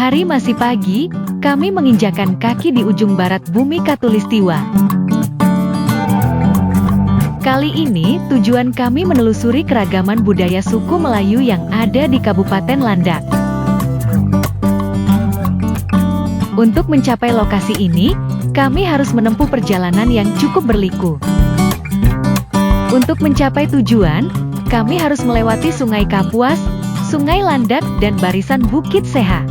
Hari masih pagi, kami menginjakan kaki di ujung barat bumi Katulistiwa. Kali ini, tujuan kami menelusuri keragaman budaya suku Melayu yang ada di Kabupaten Landak. Untuk mencapai lokasi ini, kami harus menempuh perjalanan yang cukup berliku. Untuk mencapai tujuan, kami harus melewati Sungai Kapuas, Sungai Landak, dan barisan Bukit Seha.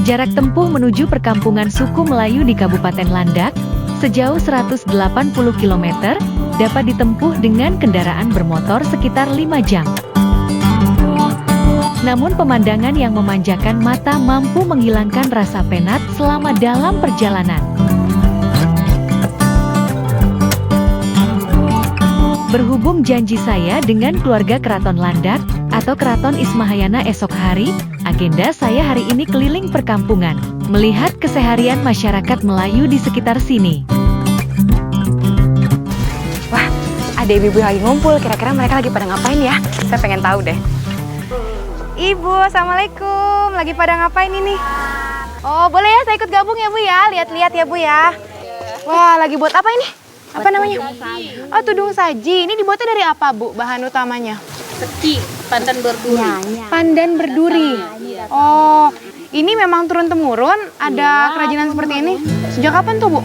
Jarak tempuh menuju perkampungan suku Melayu di Kabupaten Landak, sejauh 180 km, dapat ditempuh dengan kendaraan bermotor sekitar 5 jam. Namun pemandangan yang memanjakan mata mampu menghilangkan rasa penat selama dalam perjalanan. Berhubung janji saya dengan keluarga Keraton Landak atau Keraton Ismahayana esok hari, agenda saya hari ini keliling perkampungan, melihat keseharian masyarakat Melayu di sekitar sini. Wah, ada ibu-ibu lagi ngumpul, kira-kira mereka lagi pada ngapain ya? Saya pengen tahu deh. Ibu, Assalamualaikum, lagi pada ngapain ini? Oh, boleh ya saya ikut gabung ya Bu ya, lihat-lihat ya Bu ya. Wah, lagi buat apa ini? Apa namanya? Oh, tudung saji. Ini dibuatnya dari apa, Bu? Bahan utamanya? Peti, pandan berduri. Pandan berduri. Oh, ini memang turun-temurun ada kerajinan seperti ini. Sejak kapan tuh, Bu?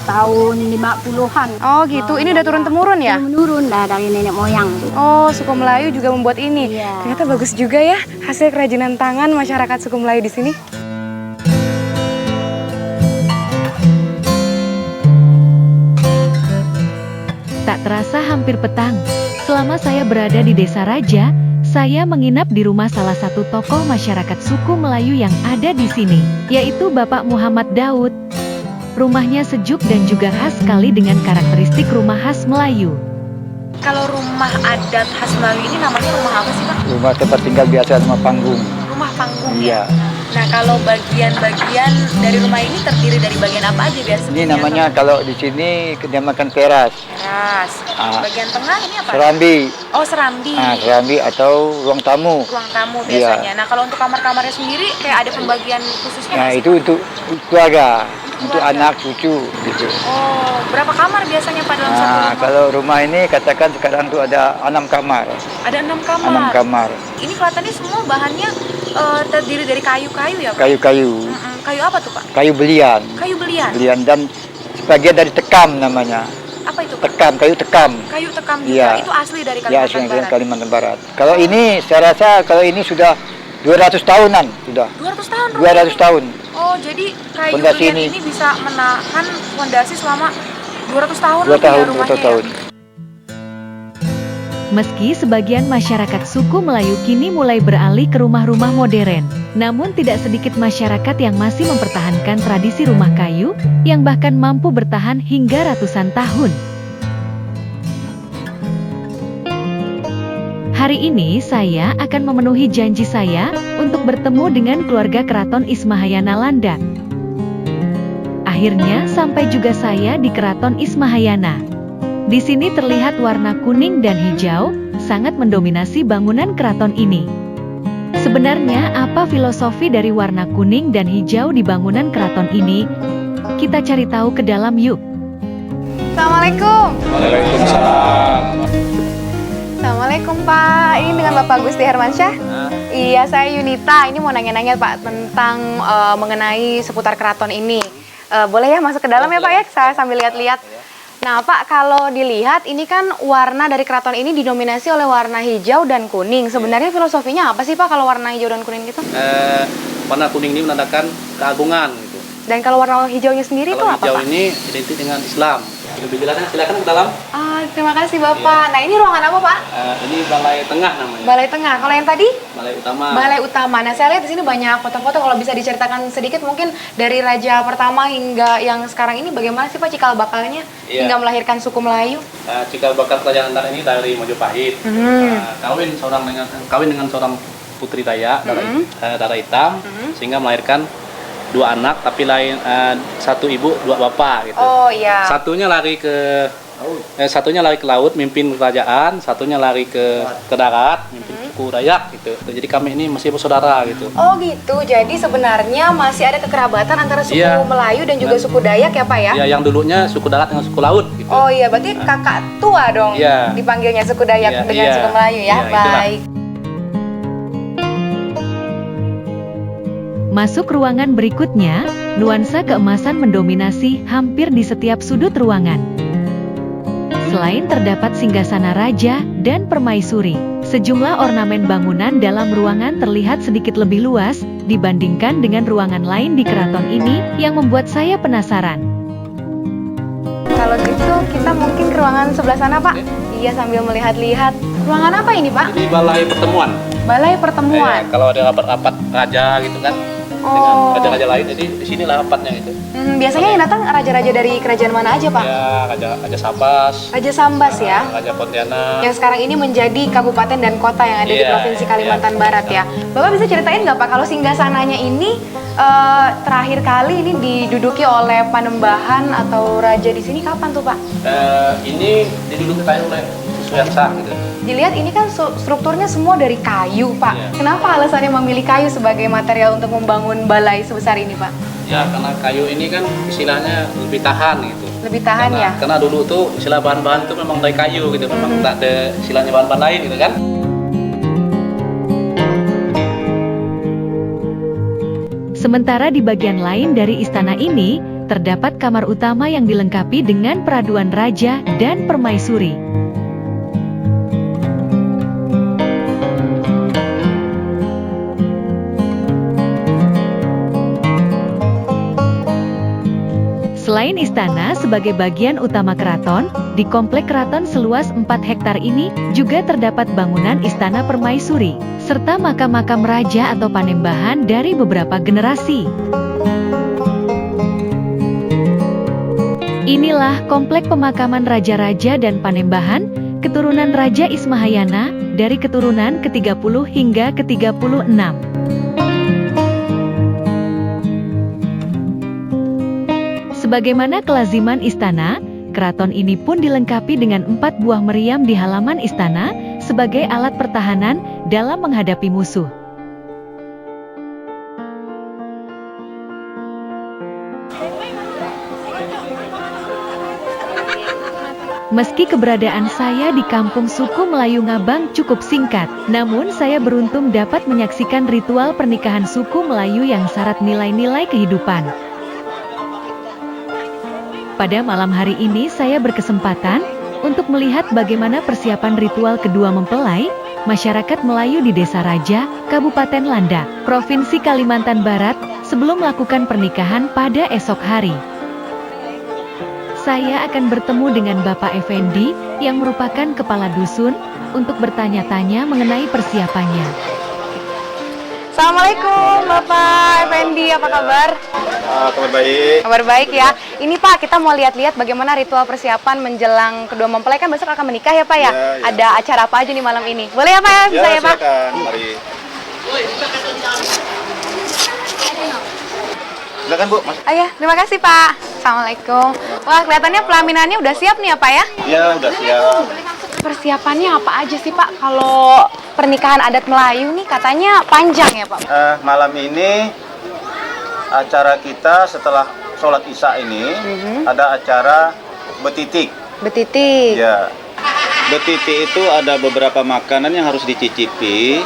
Tahun 50-an. Oh, gitu. Ini udah turun-temurun ya? Menurun dah dari nenek moyang. Oh, suku Melayu juga membuat ini. Iya. Ternyata bagus juga ya hasil kerajinan tangan masyarakat suku Melayu di sini. Tak terasa hampir petang. Selama saya berada di Desa Raja, saya menginap di rumah salah satu tokoh masyarakat suku Melayu yang ada di sini, yaitu Bapak Muhammad Daud. Rumahnya sejuk dan juga khas sekali dengan karakteristik rumah khas Melayu. Kalau rumah adat khas Melayu ini namanya rumah apa sih, Pak? Rumah tempat tinggal biasa, rumah panggung. Rumah panggung Iya. ya? Nah, kalau bagian-bagian dari rumah ini terdiri dari bagian apa aja biasanya? Ini namanya kalau di sini dinamakan teras. Teras. Bagian tengah ini apa? Serambi. Oh, serambi. Serambi atau ruang tamu. Ruang tamu Iya. biasanya. Nah, kalau untuk kamar-kamarnya sendiri kayak ada pembagian khususnya Nah, nggak sih, itu Pak? untuk keluarga, untuk keluarga. anak, cucu gitu. Oh, berapa kamar biasanya Pak dalam satu Nah, rumah? kalau rumah ini katakan sekarang tuh ada 6 kamar. Ada 6 kamar. 6 kamar. Ini kelihatannya semua bahannya terdiri dari kayu-kayu ya, Pak? Kayu-kayu. Kayu apa tuh, Pak? Kayu belian. Kayu belian. Belian dan sebagian dari tekam namanya. Apa itu, Pak? Tekam, kayu tekam. Kayu tekam juga. Iya. Itu asli dari Ya, Kalimantan asli Barat. Kalimantan Barat. Kalau ini saya rasa kalau ini sudah 200 tahunan sudah. 200 tahun. 200 tahun. Oh, jadi kayu Fondasi belian ini. ini bisa menahan fondasi selama 200 tahun 2 lebih ya tahun, rumahnya 2 tahun. ya? Meski sebagian masyarakat suku Melayu kini mulai beralih ke rumah-rumah modern, namun tidak sedikit masyarakat yang masih mempertahankan tradisi rumah kayu, yang bahkan mampu bertahan hingga ratusan tahun. Hari ini saya akan memenuhi janji saya untuk bertemu dengan keluarga Keraton Ismahayana Landak. Akhirnya sampai juga saya di Keraton Ismahayana. Di sini terlihat warna kuning dan hijau, sangat mendominasi bangunan keraton ini. Sebenarnya apa filosofi dari warna kuning dan hijau di bangunan keraton ini? Kita cari tahu ke dalam yuk. Assalamualaikum. Waalaikumsalam. Assalamualaikum, Pak. Ini dengan Bapak Gusti Hermansyah? Iya, saya Yunita. Ini mau nanya-nanya, Pak, tentang mengenai seputar keraton ini. Boleh ya masuk ke dalam ya, Pak ya? Saya sambil lihat-lihat. Nah, Pak, kalau dilihat ini kan warna dari keraton ini didominasi oleh warna hijau dan kuning. Sebenarnya filosofinya apa sih, Pak, kalau warna hijau dan kuning gitu? Warna kuning ini menandakan keagungan gitu. Dan kalau warna hijaunya sendiri itu Kalau apa, hijau Pak? ini identik dengan Islam. Lebih jelasnya silakan ke dalam. Terima kasih, Bapak. Nah, ini ruangan apa, Pak? Ini balai tengah namanya. Balai tengah. Kalau yang tadi? Balai utama. Balai utama. Nah, saya lihat di sini banyak foto-foto. Kalau bisa diceritakan sedikit mungkin dari raja pertama hingga yang sekarang ini bagaimana sih, Pak, cikal bakalnya Iya. hingga melahirkan suku Melayu? Cikal bakal kerajaan Antar ini dari Mojopahit. Kawin dengan seorang putri Dayak darah hitam sehingga melahirkan 2 anak tapi lain satu ibu 2 bapak gitu. Oh iya. Satunya lari ke laut, mimpin kerajaan, satunya lari ke darat, mimpin suku Dayak gitu. Jadi kami ini masih bersaudara gitu. Oh gitu, jadi sebenarnya masih ada kekerabatan antara suku Iya. Melayu dan juga suku Dayak ya Pak ya? Ya, yang dulunya suku Darat dengan suku Laut gitu. Oh iya, berarti kakak tua dong Iya. dipanggilnya suku Dayak Iya, dengan iya. suku Melayu ya? Iya, itulah. Baik. Masuk ruangan berikutnya, nuansa keemasan mendominasi hampir di setiap sudut ruangan. Selain terdapat singgasana raja dan permaisuri, sejumlah ornamen bangunan dalam ruangan terlihat sedikit lebih luas dibandingkan dengan ruangan lain di keraton ini yang membuat saya penasaran. Kalau gitu kita mungkin ke ruangan sebelah sana Pak. Iya, sambil melihat-lihat. Ruangan apa ini Pak? Ini balai pertemuan. Balai pertemuan. Kalau ada rapat-rapat raja gitu kan, Oh. dengan raja-raja lain, jadi di sinilah rapatnya gitu. Biasanya yang datang raja-raja dari kerajaan mana aja Pak? Ya, raja Sambas, Raja Sambas ya? raja Pontianak. Yang sekarang ini menjadi kabupaten dan kota yang ada di Iya, Provinsi Kalimantan iya. Barat ya. Bapak bisa ceritain nggak Pak, kalau singgasananya ini terakhir kali ini diduduki oleh Panembahan atau raja di sini kapan tuh Pak? Ini diduduki oleh Suyansa gitu. Dilihat ini kan strukturnya semua dari kayu Pak. Iya. Kenapa alasannya memilih kayu sebagai material untuk membangun balai sebesar ini Pak? Ya, karena kayu ini kan istilahnya lebih tahan gitu. Lebih tahan karena, ya? Karena dulu tuh istilah bahan-bahan itu memang dari kayu gitu, memang tak ada istilahnya bahan-bahan lain gitu kan. Sementara di bagian lain dari istana ini, terdapat kamar utama yang dilengkapi dengan peraduan raja dan permaisuri. Selain istana sebagai bagian utama keraton, di komplek keraton seluas 4 hektar ini juga terdapat bangunan istana permaisuri, serta makam-makam raja atau panembahan dari beberapa generasi. Inilah komplek pemakaman raja-raja dan panembahan, keturunan Raja Ismahayana, dari keturunan ke-30 hingga ke-36. Sebagaimana kelaziman istana, keraton ini pun dilengkapi dengan 4 buah meriam di halaman istana sebagai alat pertahanan dalam menghadapi musuh. Meski keberadaan saya di kampung suku Melayu Ngabang cukup singkat, namun saya beruntung dapat menyaksikan ritual pernikahan suku Melayu yang syarat nilai-nilai kehidupan. Pada malam hari ini saya berkesempatan untuk melihat bagaimana persiapan ritual kedua mempelai masyarakat Melayu di Desa Raja, Kabupaten Landak, Provinsi Kalimantan Barat, sebelum melakukan pernikahan pada esok hari. Saya akan bertemu dengan Bapak Effendi yang merupakan kepala dusun untuk bertanya-tanya mengenai persiapannya. Assalamualaikum Bapak Effendi, apa kabar? Kabar baik. Kabar baik ya. Ini Pak, kita mau lihat-lihat bagaimana ritual persiapan menjelang kedua mempelai, kan besok akan menikah ya Pak ya? Ya, ya. Ada acara apa aja nih malam ini? Boleh ya Pak ya? Bisa ya, Pak? Silakan. Mari. Silakan Bu, Mas. Ayah, terima kasih Pak. Assalamualaikum. Wah, kelihatannya pelaminannya udah siap nih ya Pak ya? Ya, udah siap. Persiapannya apa aja sih Pak? Kalau pernikahan adat Melayu nih katanya panjang ya Pak? Malam ini acara kita setelah sholat Isya ini ada acara betitik. Betitik. Ya. Betitik itu ada beberapa makanan yang harus dicicipi.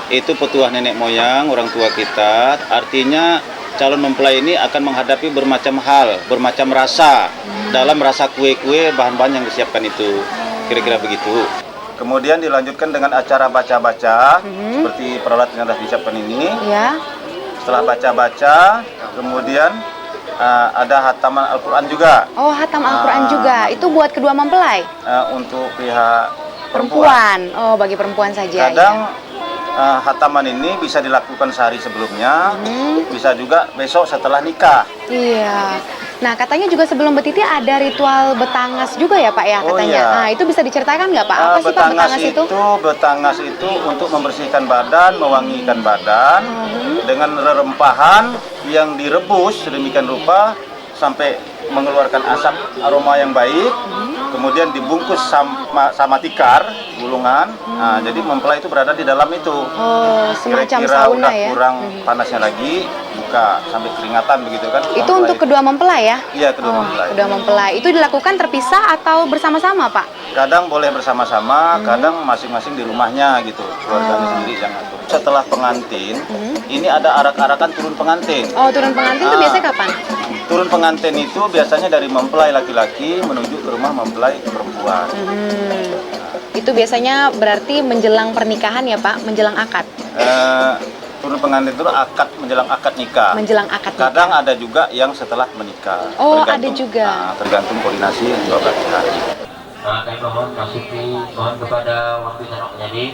Itu petuah nenek moyang, orang tua kita. Artinya calon mempelai ini akan menghadapi bermacam hal, bermacam rasa dalam rasa kue-kue bahan-bahan yang disiapkan itu. Kira-kira begitu. Kemudian dilanjutkan dengan acara baca-baca seperti peralatan yang sudah disiapkan ini. Ya. Setelah baca-baca, kemudian ada hataman Al-Quran juga Oh, hatam Al-Quran juga. Itu buat kedua mempelai? untuk pihak Perempuan. Oh, bagi perempuan saja. Kadang hataman ini bisa dilakukan sehari sebelumnya, bisa juga besok setelah nikah. Iya. Nah, katanya juga sebelum betiti ada ritual betangas juga ya Pak ya Oh, katanya. iya. Nah, itu bisa diceritakan nggak Pak? Apa sih Pak betangas itu? Betangas itu untuk membersihkan badan, mewangikan badan dengan rerempahan yang direbus sedemikian rupa sampai mengeluarkan asap aroma yang baik. kemudian dibungkus sama tikar, gulungan. Nah, jadi mempelai itu berada di dalam itu. Oh, semacam Kira-kira sauna udah ya. kurang panasnya lagi, buka sampai keringatan begitu kan. Itu mempelai. untuk kedua mempelai ya? Iya, kedua mempelai. Kedua mempelai. Itu dilakukan terpisah atau bersama-sama, Pak? Kadang boleh bersama-sama, kadang masing-masing di rumahnya gitu, keluarganya sendiri yang ngatur. Setelah pengantin, ini ada arak-arakan turun pengantin. Oh, turun pengantin itu biasanya kapan? Turun pengantin itu biasanya dari mempelai laki-laki menuju ke rumah mempelai perempuan. Itu biasanya berarti menjelang pernikahan ya, Pak? Menjelang akad? Turun pengantin itu menjelang akad nikah. Menjelang akad nikah. Kadang ada juga yang setelah menikah. Oh, ada juga. Tergantung koordinasi yang dua belah pihak. Nah, kami mohon kepada waktu sanok menjadi.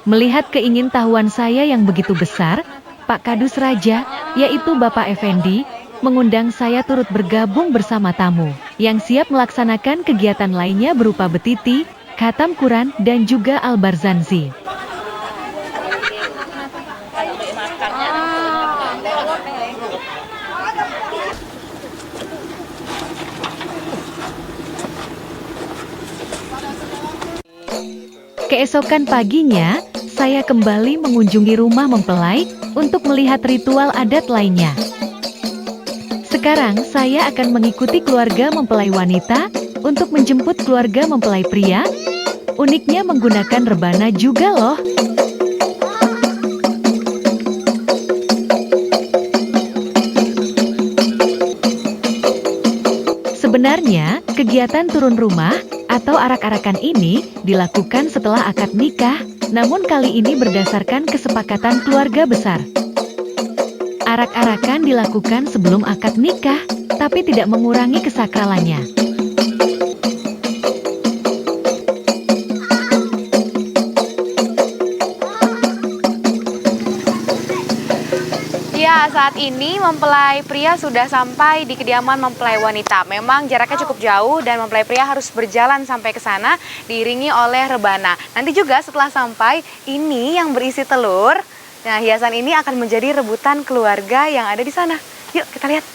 Melihat keingintahuan saya yang begitu besar, Pak Kadus Raja, yaitu Bapak Effendi, mengundang saya turut bergabung bersama tamu, yang siap melaksanakan kegiatan lainnya berupa betiti, khatam Quran, dan juga al-barzanzi. Keesokan paginya, saya kembali mengunjungi rumah mempelai untuk melihat ritual adat lainnya. Sekarang saya akan mengikuti keluarga mempelai wanita untuk menjemput keluarga mempelai pria. Uniknya menggunakan rebana juga loh. Sebenarnya, kegiatan turun rumah atau arak-arakan ini dilakukan setelah akad nikah, namun kali ini berdasarkan kesepakatan keluarga besar. Arak-arakan dilakukan sebelum akad nikah, tapi tidak mengurangi kesakralannya. Ya, saat ini mempelai pria sudah sampai di kediaman mempelai wanita. Memang jaraknya cukup jauh dan mempelai pria harus berjalan sampai ke sana diiringi oleh rebana. Nanti juga setelah sampai, ini yang berisi telur. Nah, hiasan ini akan menjadi rebutan keluarga yang ada di sana. Yuk, kita lihat.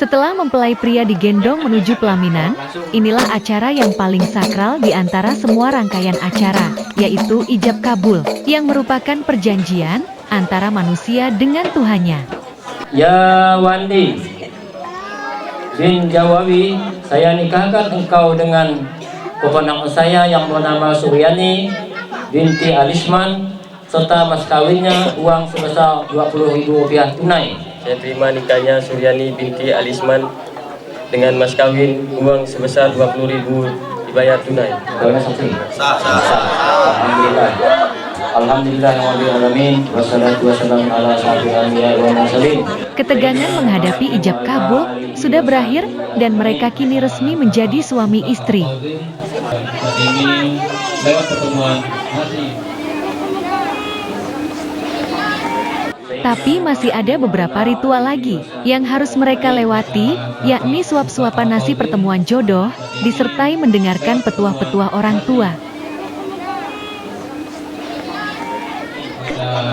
Setelah mempelai pria digendong menuju pelaminan, inilah acara yang paling sakral di antara semua rangkaian acara, yaitu ijab kabul, yang merupakan perjanjian antara manusia dengan Tuhannya. Ya Wandi bin Jawawi, saya nikahkan engkau dengan keponakan saya yang bernama Suryani binti Alisman, serta mas kawinnya uang sebesar Rp20.000 tunai. Saya terima nikahnya Suryani binti Alisman dengan mas kawin uang sebesar 20.000 dibayar tunai. Bagaimana saksi? Sah. Alhamdulillah. Alhamdulillahirrahmanirrahim. Wassalatu wassalamu ala asyrofil anbiya'i wal mursalin. Ketegangan menghadapi ijab kabul sudah berakhir dan mereka kini resmi menjadi suami istri. Ini lewat pertemuan Tapi masih ada beberapa ritual lagi yang harus mereka lewati, yakni suap-suapan nasi pertemuan jodoh, disertai mendengarkan petuah-petuah orang tua.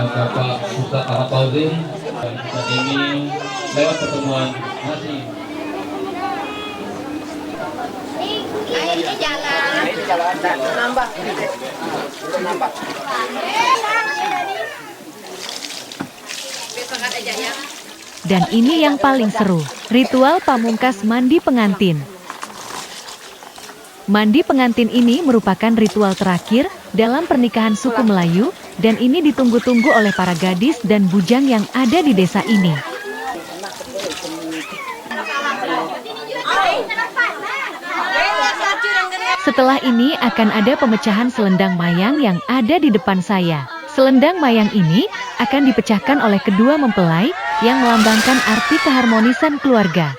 Bapak Ustaz Al-Fauzin, ini lewat pertemuan nasi. Dan ini yang paling seru, ritual pamungkas mandi pengantin. Mandi pengantin ini merupakan ritual terakhir dalam pernikahan suku Melayu, dan ini ditunggu-tunggu oleh para gadis dan bujang yang ada di desa ini. Setelah ini akan ada pemecahan selendang mayang yang ada di depan saya. Selendang mayang ini akan dipecahkan oleh kedua mempelai yang melambangkan arti keharmonisan keluarga.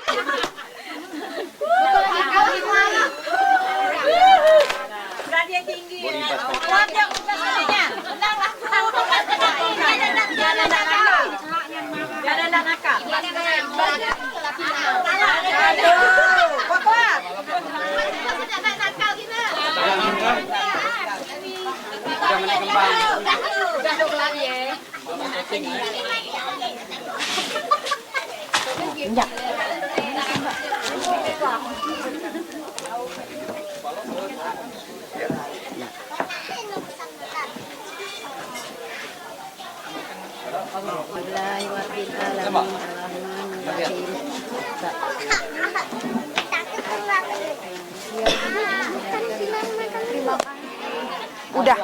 Udah.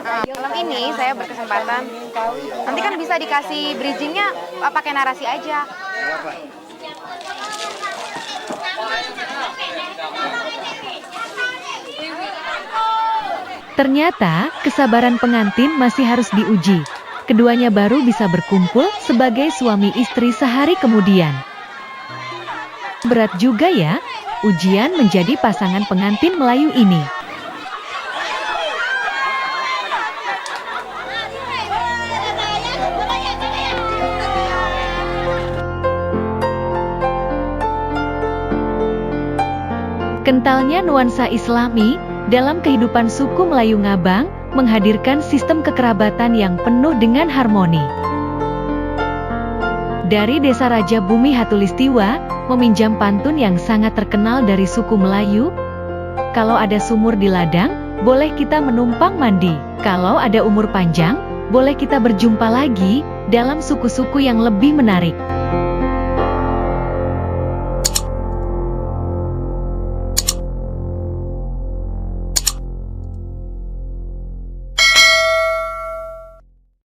Nah, film ini saya berkesempatan. Nanti kan bisa dikasih bridgingnya pakai narasi aja. Ternyata, kesabaran pengantin masih harus diuji. Keduanya baru bisa berkumpul sebagai suami istri sehari kemudian. Berat juga ya, ujian menjadi pasangan pengantin Melayu ini. Kentalnya nuansa Islami dalam kehidupan suku Melayu Ngabang menghadirkan sistem kekerabatan yang penuh dengan harmoni. Dari Desa Raja Bumi Hatulistiwa, meminjam pantun yang sangat terkenal dari suku Melayu. Kalau ada sumur di ladang, boleh kita menumpang mandi. Kalau ada umur panjang, boleh kita berjumpa lagi dalam suku-suku yang lebih menarik.